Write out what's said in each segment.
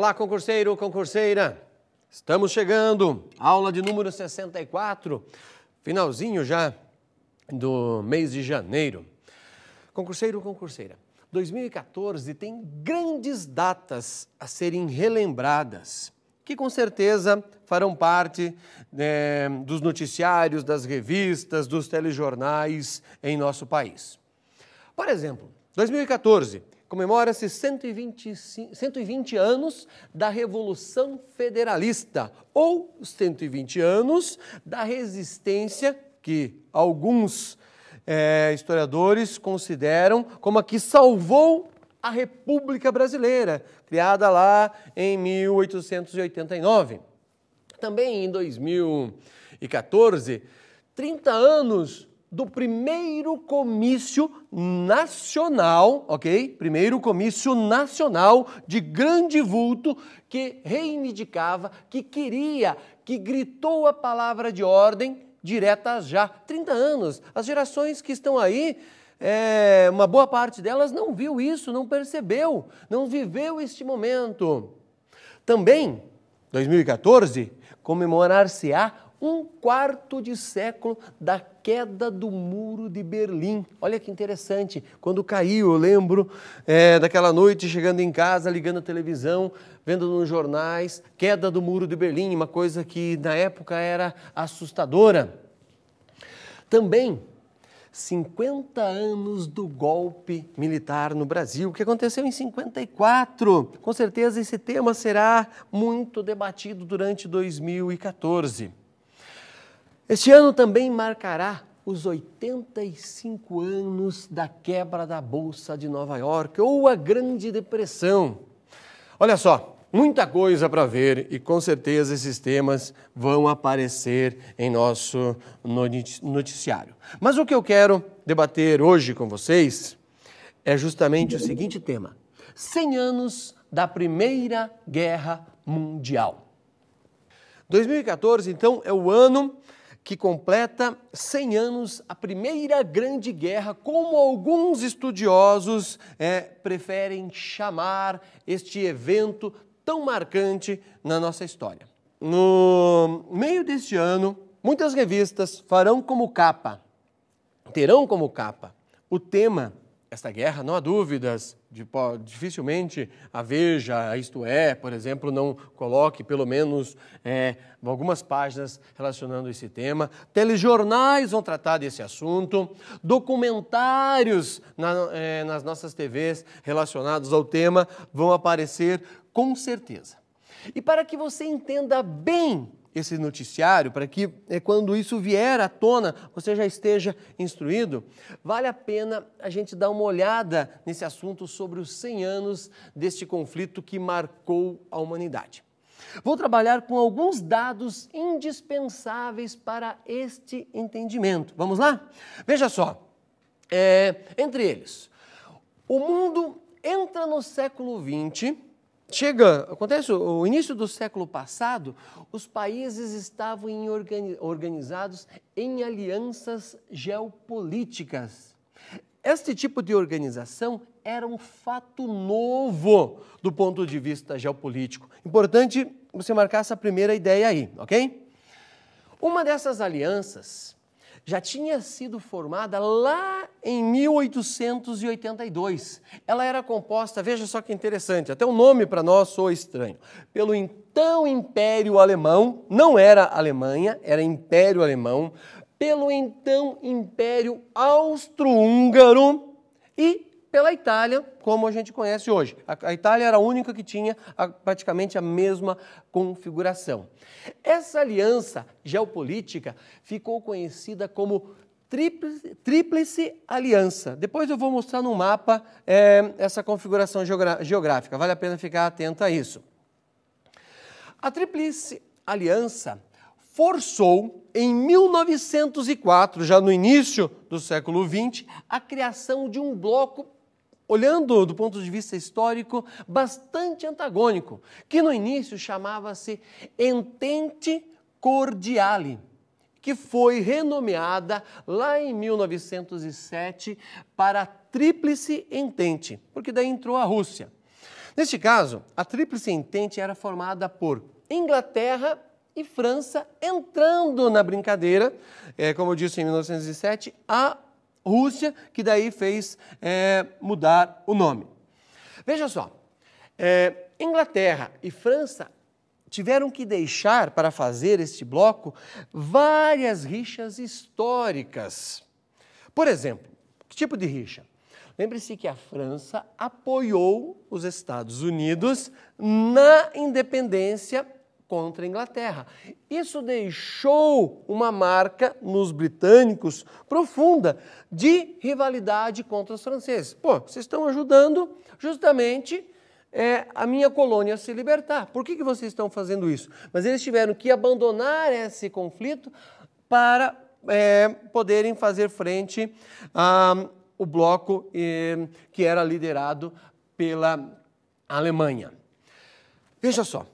Olá, concurseiro, concurseira. Estamos chegando, aula de número 64, finalzinho já do mês de janeiro. Concurseiro, concurseira, 2014 tem grandes datas a serem relembradas, que com certeza farão parte dos noticiários, das revistas, dos telejornais em nosso país. Por exemplo, 2014 comemora-se 120 anos da Revolução Federalista, ou 120 anos da resistência que alguns historiadores consideram como a que salvou a República Brasileira, criada lá em 1889. Também em 2014, 30 anos do primeiro comício nacional, ok? Primeiro comício nacional de grande vulto que reivindicava, que queria, que gritou a palavra de ordem direta já. 30 anos. As gerações que estão aí, uma boa parte delas não viu isso, não percebeu, não viveu este momento. Também, 2014, comemorar-se-á um quarto de século da queda do Muro de Berlim. Olha que interessante, quando caiu, eu lembro daquela noite, chegando em casa, ligando a televisão, vendo nos jornais, queda do Muro de Berlim, uma coisa que na época era assustadora. Também, 50 anos do golpe militar no Brasil, que aconteceu em 54. Com certeza esse tema será muito debatido durante 2014. Este ano também marcará os 85 anos da quebra da Bolsa de Nova York, ou a Grande Depressão. Olha só, muita coisa para ver e com certeza esses temas vão aparecer em nosso noticiário. Mas o que eu quero debater hoje com vocês é justamente o seguinte tema: 100 anos da Primeira Guerra Mundial. 2014, então, é o ano que completa 100 anos a Primeira Grande Guerra, como alguns estudiosos preferem chamar este evento tão marcante na nossa história. No meio deste ano, muitas revistas terão como capa o tema. Esta guerra, não há dúvidas, dificilmente a Veja, a Isto É, por exemplo, não coloque pelo menos algumas páginas relacionando esse tema. Telejornais vão tratar desse assunto, documentários nas nossas TVs relacionados ao tema vão aparecer com certeza. E para que você entenda bem esse noticiário, para que quando isso vier à tona, você já esteja instruído, vale a pena a gente dar uma olhada nesse assunto sobre os 100 anos deste conflito que marcou a humanidade. Vou trabalhar com alguns dados indispensáveis para este entendimento. Vamos lá? Veja só, entre eles, o mundo entra no século XX. Acontece o início do século passado, os países estavam organizados em alianças geopolíticas. Este tipo de organização era um fato novo do ponto de vista geopolítico. Importante você marcar essa primeira ideia aí, ok? Uma dessas alianças já tinha sido formada lá em 1882. Ela era composta, veja só que interessante, até o nome para nós soa estranho, pelo então Império Alemão, não era Alemanha, era Império Alemão, pelo então Império Austro-Húngaro e pela Itália, como a gente conhece hoje. A Itália era a única que tinha praticamente a mesma configuração. Essa aliança geopolítica ficou conhecida como Tríplice Aliança. Depois eu vou mostrar no mapa essa configuração geográfica. Vale a pena ficar atento a isso. A Tríplice Aliança forçou, em 1904, já no início do século XX, a criação de um bloco, olhando do ponto de vista histórico, bastante antagônico, que no início chamava-se Entente Cordiale, que foi renomeada lá em 1907 para Tríplice Entente, porque daí entrou a Rússia. Neste caso, a Tríplice Entente era formada por Inglaterra e França entrando na brincadeira, como eu disse em 1907, a Rússia, que daí fez mudar o nome. Veja só, Inglaterra e França tiveram que deixar para fazer este bloco várias rixas históricas. Por exemplo, que tipo de rixa? Lembre-se que a França apoiou os Estados Unidos na independência contra a Inglaterra. Isso deixou uma marca nos britânicos profunda de rivalidade contra os franceses. Pô, vocês estão ajudando justamente a minha colônia a se libertar. Por que vocês estão fazendo isso? Mas eles tiveram que abandonar esse conflito para poderem fazer frente o bloco que era liderado pela Alemanha. Veja só,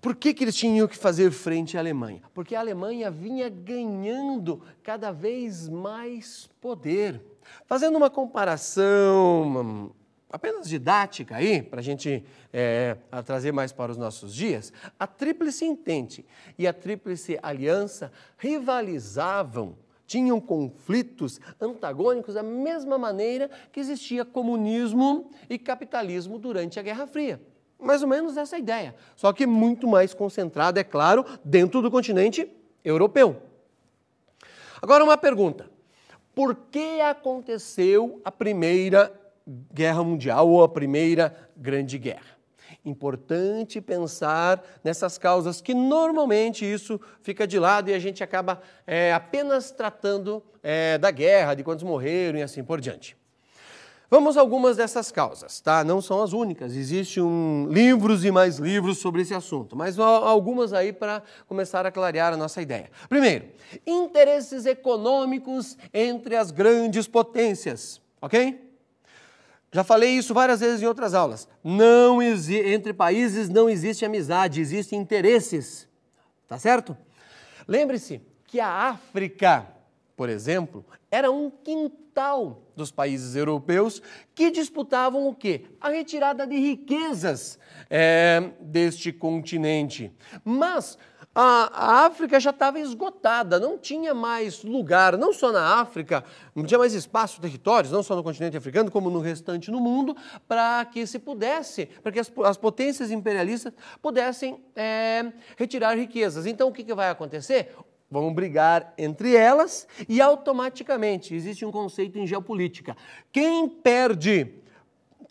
por que eles tinham que fazer frente à Alemanha? Porque a Alemanha vinha ganhando cada vez mais poder. Fazendo uma comparação apenas didática aí, para a gente trazer mais para os nossos dias, a Tríplice Entente e a Tríplice Aliança rivalizavam, tinham conflitos antagônicos da mesma maneira que existia comunismo e capitalismo durante a Guerra Fria. Mais ou menos essa ideia, só que muito mais concentrada, é claro, dentro do continente europeu. Agora uma pergunta, por que aconteceu a Primeira Guerra Mundial ou a Primeira Grande Guerra? Importante pensar nessas causas que normalmente isso fica de lado e a gente acaba apenas tratando da guerra, de quantos morreram e assim por diante. Vamos a algumas dessas causas, tá? Não são as únicas, existem livros e mais livros sobre esse assunto, mas algumas aí para começar a clarear a nossa ideia. Primeiro, interesses econômicos entre as grandes potências, ok? Já falei isso várias vezes em outras aulas. Entre países não existe amizade, existem interesses, tá certo? Lembre-se que a África, por exemplo, era um quintal dos países europeus que disputavam o quê? A retirada de riquezas deste continente. Mas a África já estava esgotada, não tinha mais lugar, não só na África, não tinha mais espaço, territórios, não só no continente africano, como no restante do mundo, para que as potências imperialistas pudessem retirar riquezas. Então, o que vai acontecer? Vão brigar entre elas e automaticamente existe um conceito em geopolítica. Quem perde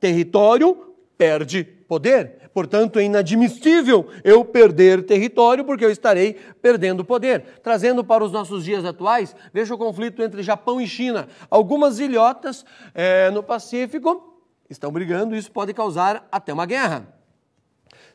território, perde poder. Portanto, é inadmissível eu perder território porque eu estarei perdendo poder. Trazendo para os nossos dias atuais, veja o conflito entre Japão e China. Algumas ilhotas no Pacífico estão brigando e isso pode causar até uma guerra.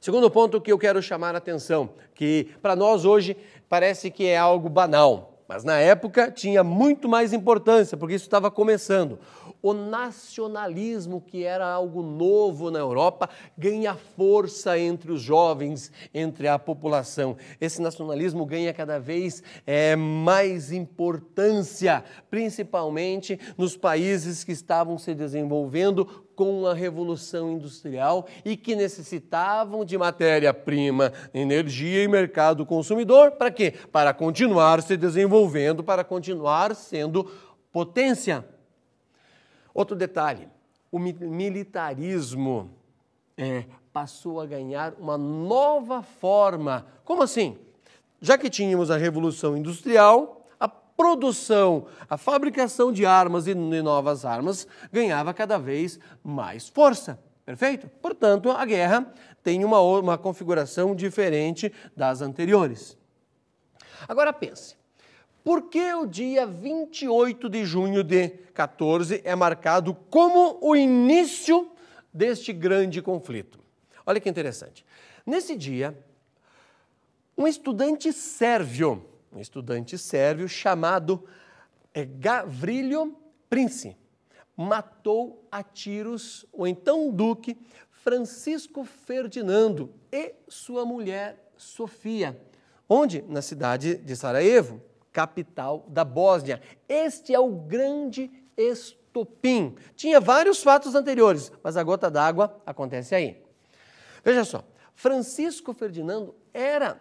Segundo ponto que eu quero chamar a atenção, que para nós hoje parece que é algo banal, mas na época tinha muito mais importância, porque isso estava começando. O nacionalismo, que era algo novo na Europa, ganha força entre os jovens, entre a população. Esse nacionalismo ganha cada vez mais importância, principalmente nos países que estavam se desenvolvendo com a Revolução Industrial e que necessitavam de matéria-prima, energia e mercado consumidor. Para quê? Para continuar se desenvolvendo, para continuar sendo potência. Outro detalhe, o militarismo passou a ganhar uma nova forma. Como assim? Já que tínhamos a Revolução Industrial, a produção, a fabricação de armas e novas armas ganhava cada vez mais força, perfeito? Portanto, a guerra tem uma configuração diferente das anteriores. Agora pense. Por que o dia 28 de junho de 14 é marcado como o início deste grande conflito? Olha que interessante. Nesse dia, um estudante sérvio chamado Gavrilo Princip, matou a tiros o então duque Francisco Ferdinando e sua mulher Sofia. Onde? Na cidade de Sarajevo, capital da Bósnia. Este é o grande estopim. Tinha vários fatos anteriores, mas a gota d'água acontece aí. Veja só, Francisco Ferdinando era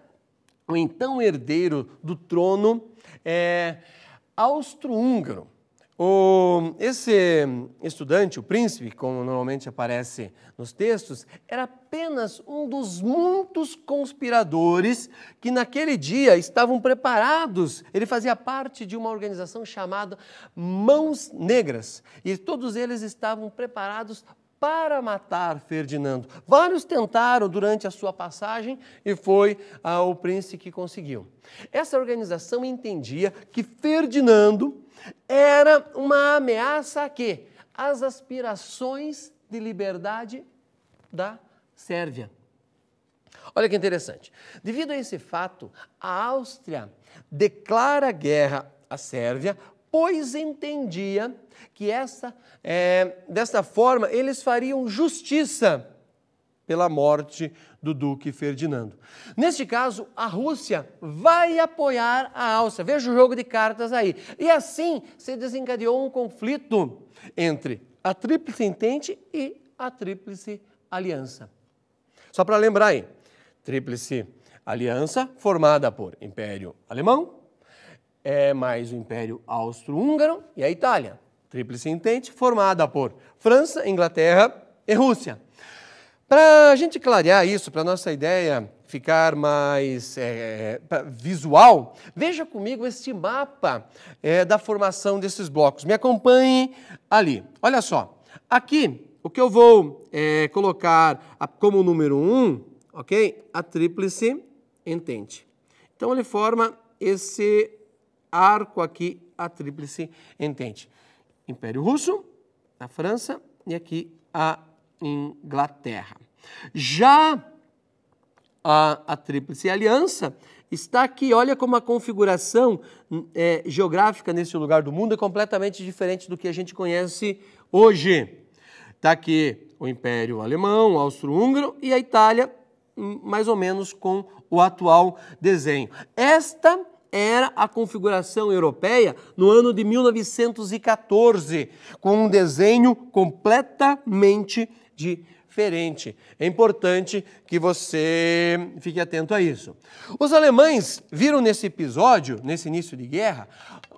o então herdeiro do trono austro-húngaro. Esse estudante, o príncipe, como normalmente aparece nos textos, era apenas um dos muitos conspiradores que naquele dia estavam preparados. Ele fazia parte de uma organização chamada Mãos Negras e todos eles estavam preparados para matar Ferdinando. Vários tentaram durante a sua passagem e foi o príncipe que conseguiu. Essa organização entendia que Ferdinando era uma ameaça a quê? Às aspirações de liberdade da Sérvia. Olha que interessante. Devido a esse fato, a Áustria declara guerra à Sérvia, pois entendia que dessa forma eles fariam justiça pela morte do Duque Ferdinando. Neste caso, a Rússia vai apoiar a Áustria. Veja o jogo de cartas aí. E assim se desencadeou um conflito entre a Tríplice Entente e a Tríplice Aliança. Só para lembrar aí, Tríplice Aliança formada por Império Alemão, mais o Império Austro-Húngaro e a Itália. Tríplice Entente formada por França, Inglaterra e Rússia. Para a gente clarear isso, para a nossa ideia ficar mais visual, veja comigo este mapa da formação desses blocos. Me acompanhe ali. Olha só, aqui o que eu vou colocar como número 1, ok? A Tríplice Entente. Então ele forma esse arco aqui, a Tríplice Entente. Império Russo, a França e aqui a Inglaterra. Já a Tríplice Aliança está aqui, olha como a configuração geográfica nesse lugar do mundo é completamente diferente do que a gente conhece hoje. Está aqui o Império Alemão, o Austro-Húngaro e a Itália, mais ou menos com o atual desenho. Esta era a configuração europeia no ano de 1914, com um desenho completamente diferente. É importante que você fique atento a isso. Os alemães viram nesse episódio, nesse início de guerra,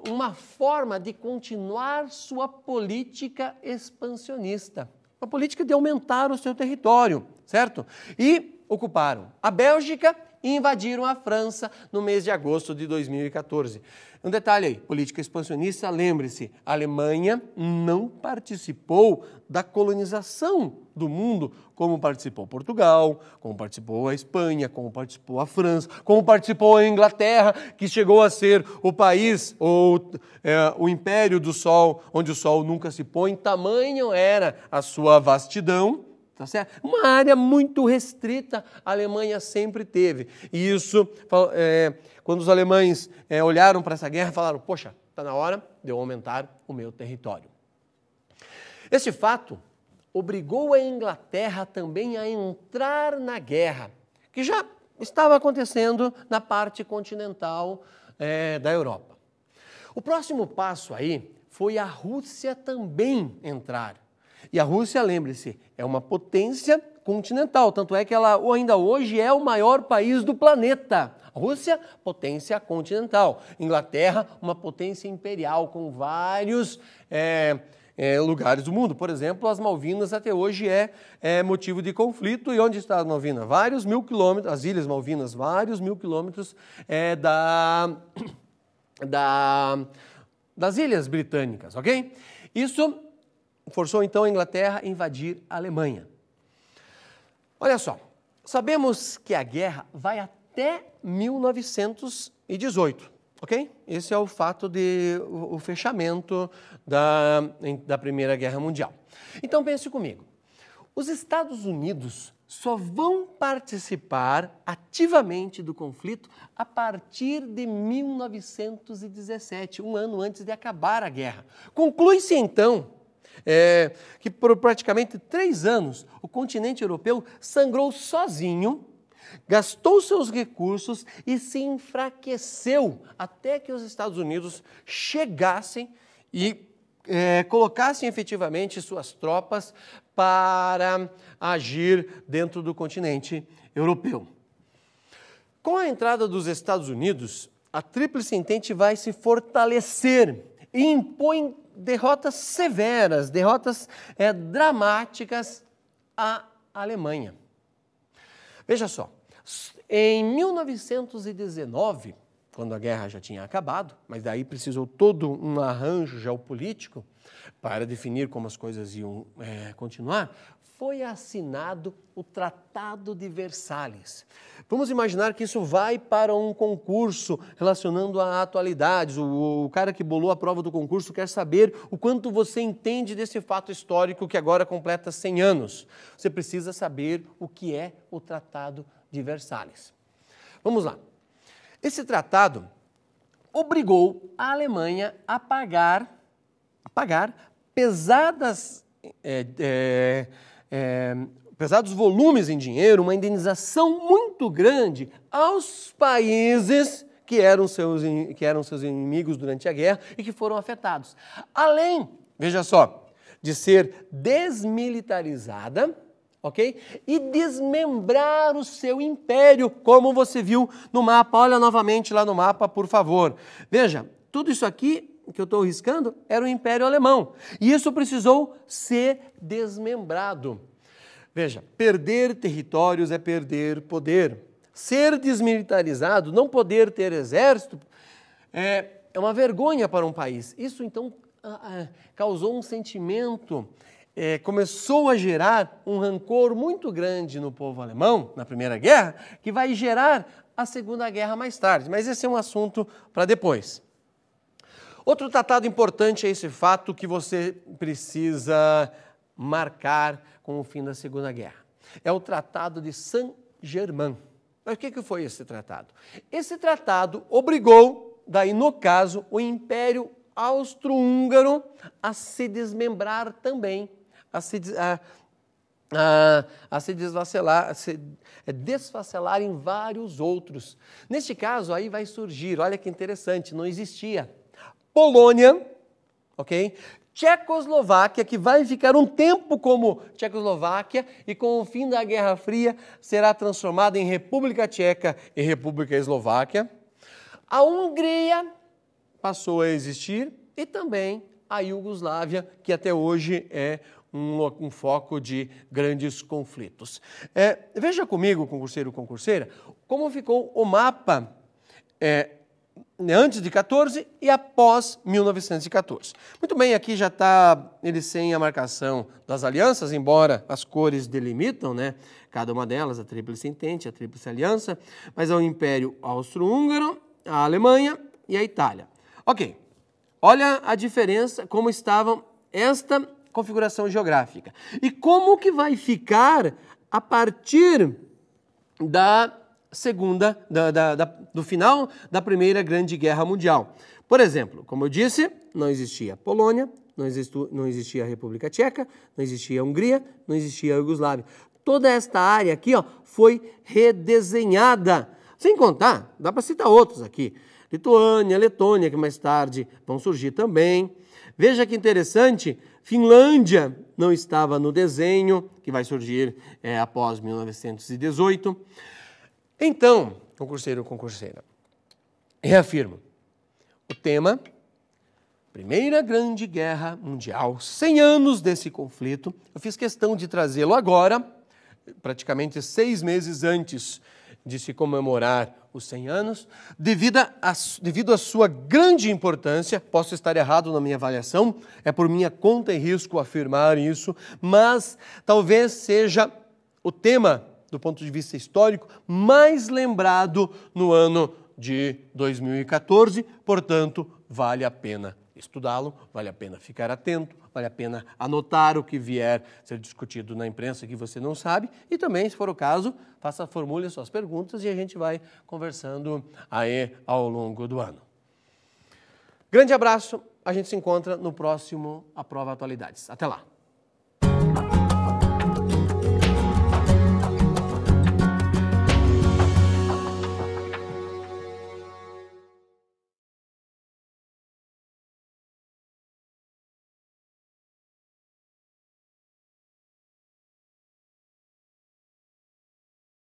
uma forma de continuar sua política expansionista, uma política de aumentar o seu território, certo? E ocuparam a Bélgica e invadiram a França no mês de agosto de 2014. Um detalhe aí, política expansionista, lembre-se, a Alemanha não participou da colonização do mundo, como participou Portugal, como participou a Espanha, como participou a França, como participou a Inglaterra, que chegou a ser o país, ou o império do sol, onde o sol nunca se põe, tamanho era a sua vastidão. Tá certo? Uma área muito restrita a Alemanha sempre teve. E isso, quando os alemães olharam para essa guerra, falaram, poxa, está na hora de eu aumentar o meu território. Esse fato obrigou a Inglaterra também a entrar na guerra, que já estava acontecendo na parte continental da Europa. O próximo passo aí foi a Rússia também entrar. E a Rússia, lembre-se, é uma potência continental, tanto é que ela ainda hoje é o maior país do planeta. A Rússia, potência continental. Inglaterra, uma potência imperial com vários lugares do mundo. Por exemplo, as Malvinas até hoje é motivo de conflito. E onde está as Malvinas? Vários mil quilômetros, as Ilhas Malvinas, vários mil quilômetros das Ilhas Britânicas, ok? Isso forçou então a Inglaterra a invadir a Alemanha. Olha só, sabemos que a guerra vai até 1918, ok? Esse é o fato o fechamento da Primeira Guerra Mundial. Então pense comigo, os Estados Unidos só vão participar ativamente do conflito a partir de 1917, um ano antes de acabar a guerra. Conclui-se então que por praticamente 3 anos o continente europeu sangrou sozinho, gastou seus recursos e se enfraqueceu até que os Estados Unidos chegassem e colocassem efetivamente suas tropas para agir dentro do continente europeu. Com a entrada dos Estados Unidos, a Tríplice Entente vai se fortalecer e impõe derrotas severas, derrotas dramáticas à Alemanha. Veja só, em 1919, quando a guerra já tinha acabado, mas daí precisou todo um arranjo geopolítico para definir como as coisas iam continuar, foi assinado o Tratado de Versalhes. Vamos imaginar que isso vai para um concurso relacionando a atualidades. O cara que bolou a prova do concurso quer saber o quanto você entende desse fato histórico que agora completa 100 anos. Você precisa saber o que é o Tratado de Versalhes. Vamos lá. Esse tratado obrigou a Alemanha a pagar pesados volumes em dinheiro, uma indenização muito grande aos países que eram seus inimigos durante a guerra e que foram afetados. Além, veja só, de ser desmilitarizada, ok? E desmembrar o seu império, como você viu no mapa. Olha novamente lá no mapa, por favor. Veja, tudo isso aqui que eu estou riscando era o Império Alemão. E isso precisou ser desmembrado. Veja, perder territórios é perder poder. Ser desmilitarizado, não poder ter exército, é uma vergonha para um país. Isso, então, causou um sentimento, começou a gerar um rancor muito grande no povo alemão, na Primeira Guerra, que vai gerar a Segunda Guerra mais tarde. Mas esse é um assunto para depois. Outro tratado importante é esse fato que você precisa marcar com o fim da Segunda Guerra. É o Tratado de Saint-Germain. Mas o que foi esse tratado? Esse tratado obrigou, daí no caso, o Império Austro-Húngaro a se desmembrar também, a se desfacelar em vários outros. Neste caso, aí vai surgir, olha que interessante, não existia Polônia, ok? Tchecoslováquia, que vai ficar um tempo como Tchecoslováquia e com o fim da Guerra Fria será transformada em República Tcheca e República Eslováquia. A Hungria passou a existir e também a Iugoslávia, que até hoje é um foco de grandes conflitos. Veja comigo, concurseiro, concurseira, como ficou o mapa antes de 14 e após 1914. Muito bem, aqui já está ele sem a marcação das alianças, embora as cores delimitam, né? Cada uma delas, a Tríplice Entente, a Tríplice Aliança, mas é o Império Austro-Húngaro, a Alemanha e a Itália. Ok, olha a diferença, como estavam esta configuração geográfica. E como que vai ficar a partir do final da Primeira Grande Guerra Mundial. Por exemplo, como eu disse, não existia Polônia, não existia a República Tcheca, não existia a Hungria, não existia a Iugoslávia. Toda esta área aqui foi redesenhada. Sem contar, dá para citar outros aqui. Lituânia, Letônia, que mais tarde vão surgir também. Veja que interessante, Finlândia não estava no desenho, que vai surgir após 1918. Então, concurseiro ou concurseira, reafirmo, o tema, Primeira Grande Guerra Mundial, 100 anos desse conflito, eu fiz questão de trazê-lo agora, praticamente 6 meses antes de se comemorar os 100 anos, devido à sua grande importância. Posso estar errado na minha avaliação, é por minha conta e risco afirmar isso, mas talvez seja o tema, do ponto de vista histórico, mais lembrado no ano de 2014, portanto, vale a pena estudá-lo, vale a pena ficar atento, vale a pena anotar o que vier ser discutido na imprensa que você não sabe e também, se for o caso, formule suas perguntas e a gente vai conversando aí ao longo do ano. Grande abraço, a gente se encontra no próximo A Prova Atualidades. Até lá!